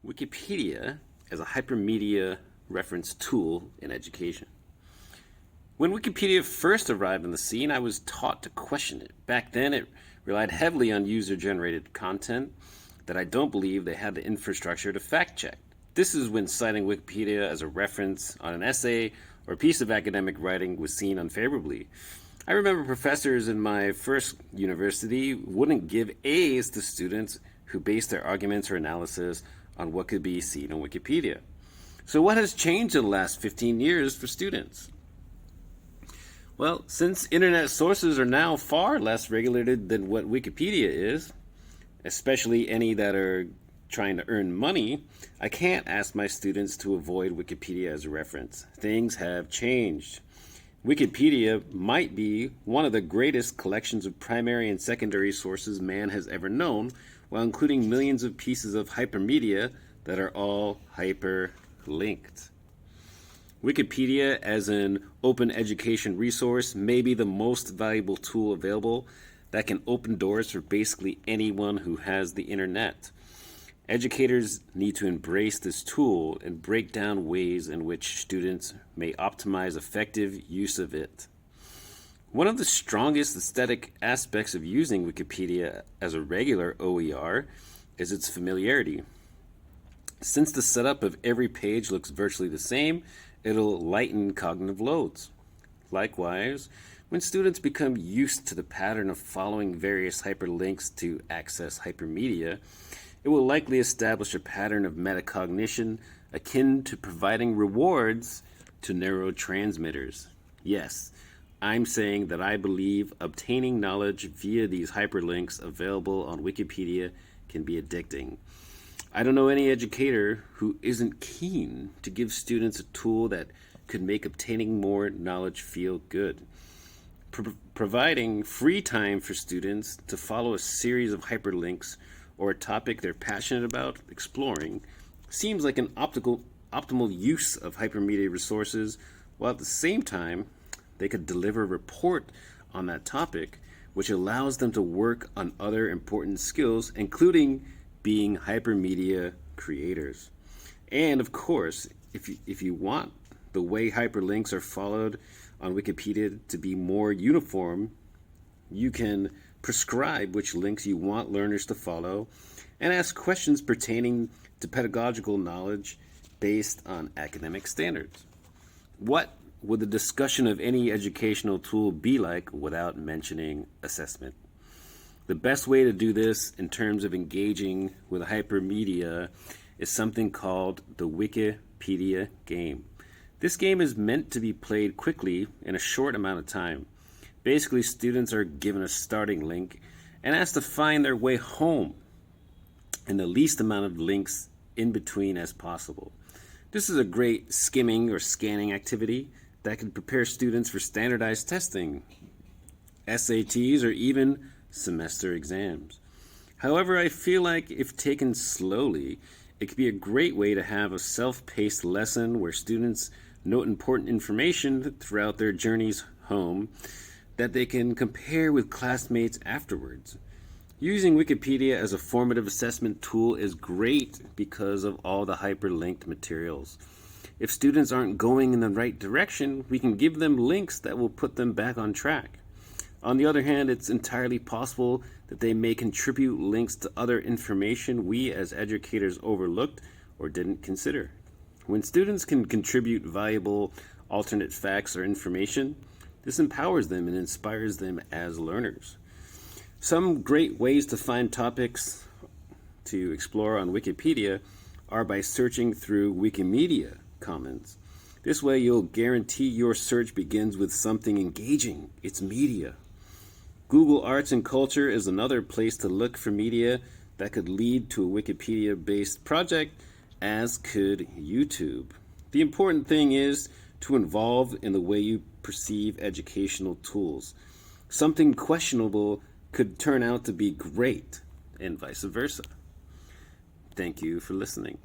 Wikipedia as a hypermedia reference tool in education. When Wikipedia first arrived on the scene, I was taught to question it. Back then, it relied heavily on user-generated content that I don't believe they had the infrastructure to fact-check. This is when citing Wikipedia as a reference on an essay or a piece of academic writing was seen unfavorably. I remember professors in my first university wouldn't give A's to students who based their arguments or analysis on what could be seen on Wikipedia. So what has changed in the last 15 years for students? Well, since internet sources are now far less regulated than what Wikipedia is, especially any that are trying to earn money, I can't ask my students to avoid Wikipedia as a reference. Things have changed. Wikipedia might be one of the greatest collections of primary and secondary sources man has ever known, while including millions of pieces of hypermedia that are all hyperlinked. Wikipedia as an open education resource may be the most valuable tool available that can open doors for basically anyone who has the internet. Educators need to embrace this tool and break down ways in which students may optimize effective use of it. One of the strongest aesthetic aspects of using Wikipedia as a regular OER is its familiarity. Since the setup of every page looks virtually the same, it'll lighten cognitive loads. Likewise, when students become used to the pattern of following various hyperlinks to access hypermedia, it will likely establish a pattern of metacognition akin to providing rewards to neurotransmitters. Yes, I'm saying that I believe obtaining knowledge via these hyperlinks available on Wikipedia can be addicting. I don't know any educator who isn't keen to give students a tool that could make obtaining more knowledge feel good. Providing free time for students to follow a series of hyperlinks or a topic they're passionate about exploring seems like an optimal use of hypermedia resources, while at the same time they could deliver a report on that topic which allows them to work on other important skills, including being hypermedia creators. And of course, if you want the way hyperlinks are followed on Wikipedia to be more uniform, you can prescribe which links you want learners to follow and ask questions pertaining to pedagogical knowledge based on academic standards. What would the discussion of any educational tool be like without mentioning assessment? The best way to do this in terms of engaging with hypermedia is something called the Wikipedia game. This game is meant to be played quickly in a short amount of time. Basically, students are given a starting link and asked to find their way home in the least amount of links in between as possible. This is a great skimming or scanning activity that can prepare students for standardized testing, SATs, or even semester exams. However, I feel like if taken slowly, it could be a great way to have a self-paced lesson where students note important information throughout their journeys home that they can compare with classmates afterwards. Using Wikipedia as a formative assessment tool is great because of all the hyperlinked materials. If students aren't going in the right direction, we can give them links that will put them back on track. On the other hand, it's entirely possible that they may contribute links to other information we as educators overlooked or didn't consider. When students can contribute valuable alternate facts or information, this empowers them and inspires them as learners. Some great ways to find topics to explore on Wikipedia are by searching through Wikimedia comments. This way you'll guarantee your search begins with something engaging. It's media. Google Arts and Culture is another place to look for media that could lead to a Wikipedia-based project, as could YouTube. The important thing is to involve in the way you perceive educational tools. Something questionable could turn out to be great, and vice versa. Thank you for listening.